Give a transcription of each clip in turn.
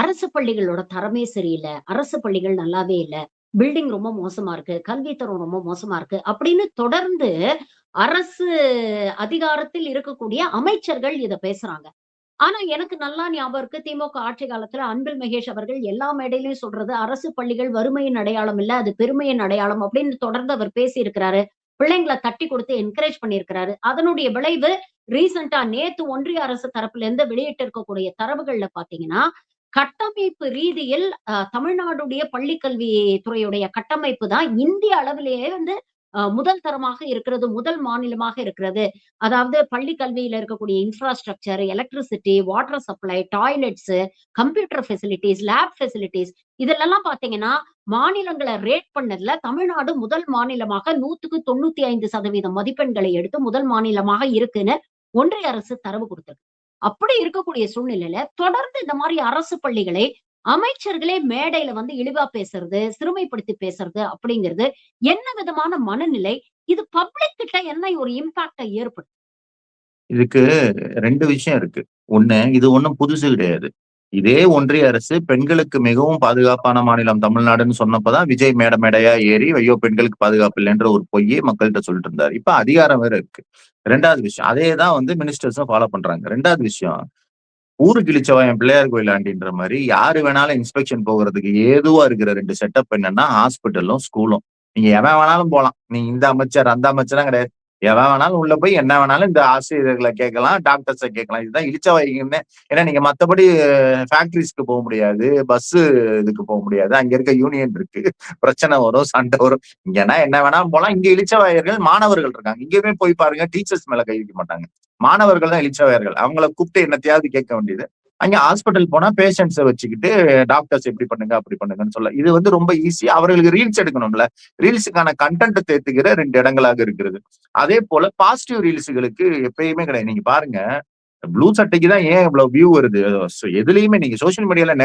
அரசு பள்ளிகளோட தரமே சரியில்ல. அரசு பள்ளிகள் நல்லாவே இல்ல. பில்டிங் ரொம்ப மோசமா இருக்கு. கல்வி தரம் ரொம்ப மோசமா இருக்கு. அப்படின்னு தொடர்ந்து அரசு அதிகாரத்தில் இருக்கக்கூடிய அமைச்சர்கள் இத பேசுறாங்க. ஆனா எனக்கு நல்லா ஞாபகம் இருக்கு. திமுக ஆட்சி காலத்துல அன்பில் மகேஷ் அவர்கள் எல்லா மேடையிலயும் சொல்றது, அரசு பள்ளிகள் வறுமையின் அடையாளம் இல்ல, அது பெருமையின் அடையாளம் அப்படின்னு தொடர்ந்து அவர் பேசியிருக்கிறாரு. பிள்ளைங்கள தட்டி குடுத்து என்கரேஜ் பண்ணியிருக்கிறாரு. அதனுடைய விளைவு ரீசென்ட்டா நேத்து ஒன்றிய அரசு தரப்புல இருந்து வெளியிட்டிருக்கக்கூடிய தரவுகள்ல பார்த்தீங்கன்னா, கட்டமைப்பு ரீதியில் தமிழ்நாடுடைய பள்ளிக் கல்வி துறையுடைய கட்டமைப்பு தான் இந்திய அளவிலேயே வந்து முதல் தரமாக இருக்கிறது, முதல் மாநிலமாக இருக்கிறது. அதாவது பள்ளி கல்வியில இருக்கக்கூடிய infrastructure, electricity, water supply, toilets, computer facilities, lab facilities இதுலெல்லாம் பார்த்தீங்கன்னா, மாநிலங்கள ரேட் பண்ணதுல தமிழ்நாடு முதல் மாநிலமாக 100க்கு 95% மதிப்பெண்களை எடுத்து முதல் மாநிலமாக இருக்குன்னு ஒன்றிய அரசு தரவு குடுத்திருக்கு. அப்படி இருக்கக்கூடிய சூழ்நிலையில, தொடர்ந்து இந்த மாரி அரசு பள்ளிகளை அமைச்சர்களே மேடையில வந்து இழிவா பேசுறது, சிறுமைப்படுத்தி பேசுறது அப்படிங்கிறது என்ன விதமான மனநிலை? இது பப்ளிக் கிட்ட என்ன ஒரு இம்பாக்ட்ட ஏற்படுத்தும்? இதுக்கு 2 விஷயம் இருக்கு. இது ஒண்ணும் புதுசு கிடையாது. இதே ஒன்றிய அரசு பெண்களுக்கு மிகவும் பாதுகாப்பான மாநிலம் தமிழ்நாடுன்னு சொன்னப்பதான் விஜய் மேடை மேடையா ஏறி, ஐயோ பெண்களுக்கு பாதுகாப்பு இல்லைன்ற ஒரு பொய்யை மக்கள்ட்ட சொல்லிட்டு இருந்தாரு. இப்ப அதிகாரம் வேற இருக்கு. 2வது விஷயம். அதே தான் வந்து மினிஸ்டர்ஸும் ஃபாலோ பண்றாங்க. 2வது விஷயம், ஊரு கிழிச்சவன் பிள்ளையார் கோயில் ஆண்டின்ற மாரி யாரு வேணாலும் இன்ஸ்பெக்ஷன் போகுறதுக்கு ஏதுவா இருக்கிற 2 செட்டப் என்னன்னா, ஹாஸ்பிட்டலும், ஸ்கூலும். நீங்க எவன் வேணாலும் போலாம். நீங்க இந்த அமைச்சர், அந்த அமைச்சர்லாம் கிடையாது. எவன் வேணாலும் உள்ள போய் என்ன வேணாலும் இந்த ஆசிரியர்கள கேட்கலாம், டாக்டர்ஸ கேட்கலாம். இதுதான் இளிச்சவாயிங்கன்னு. ஏன்னா நீங்க மத்தபடி ஃபேக்டரிஸ்க்கு போ முடியாது. இதுக்கு போ முடியாது. அங்க இருக்க யூனியன் இருக்கு. பிரச்சனை வரும், சண்டை வரும். இங்கன்னா என்ன வேணாலும் போலாம். இங்க இளிச்சவாயர்கள் மாணவர்கள் இருக்காங்க. இங்கேயுமே போய் பாருங்க, டீச்சர்ஸ் மேல கை வைக்க மாட்டாங்க. மாணவர்கள் தான் இளிச்சவாயர்கள். அவங்கள கூப்பிட்டு என்னத்தையாவது கேட்க வேண்டியது. அங்க ஹாஸ்பிட்டல் போனா பேஷண்ட்ஸ வச்சுக்கிட்டு டாக்டர்ஸ் இப்படி பண்ணுங்க, அப்படி பண்ணுங்கன்னு சொல்ல. இது வந்து ரொம்ப ஈஸி. அவர்களுக்கு ரீல்ஸ் எடுக்கணும்ல. ரீல்ஸுக்கான கண்டென்ட் தேத்துகிற 2 இடங்களாக இருக்கிறது. அதே போல பாசிட்டிவ் ரீல்ஸுகளுக்கு எப்பயுமே கிடையாது. நீங்க பாருங்க, ப்ளூ சட்டைக்கு தான் ஏன் இவ்வளவு வியூ வருது? எதுலயுமே நீங்க சோசியல் மீடியால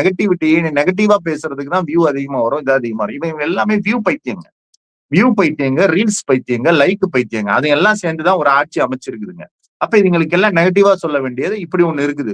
நெகட்டிவா பேசுறதுக்கு தான் வியூ அதிகமா வரும், இது அதிகமா வரும். இவங்க எல்லாமே வியூ பைத்தியங்க. வியூ பைத்தியங்க, ரீல்ஸ் பைத்தியங்க, லைக் பைத்தியங்க. அது எல்லாம் சேர்ந்துதான் ஒரு ஆட்சி அமைச்சிருக்குதுங்க. அப்ப இதுங்களுக்கு எல்லாம் நெகட்டிவா சொல்ல வேண்டியது இப்படி ஒண்ணு இருக்குது.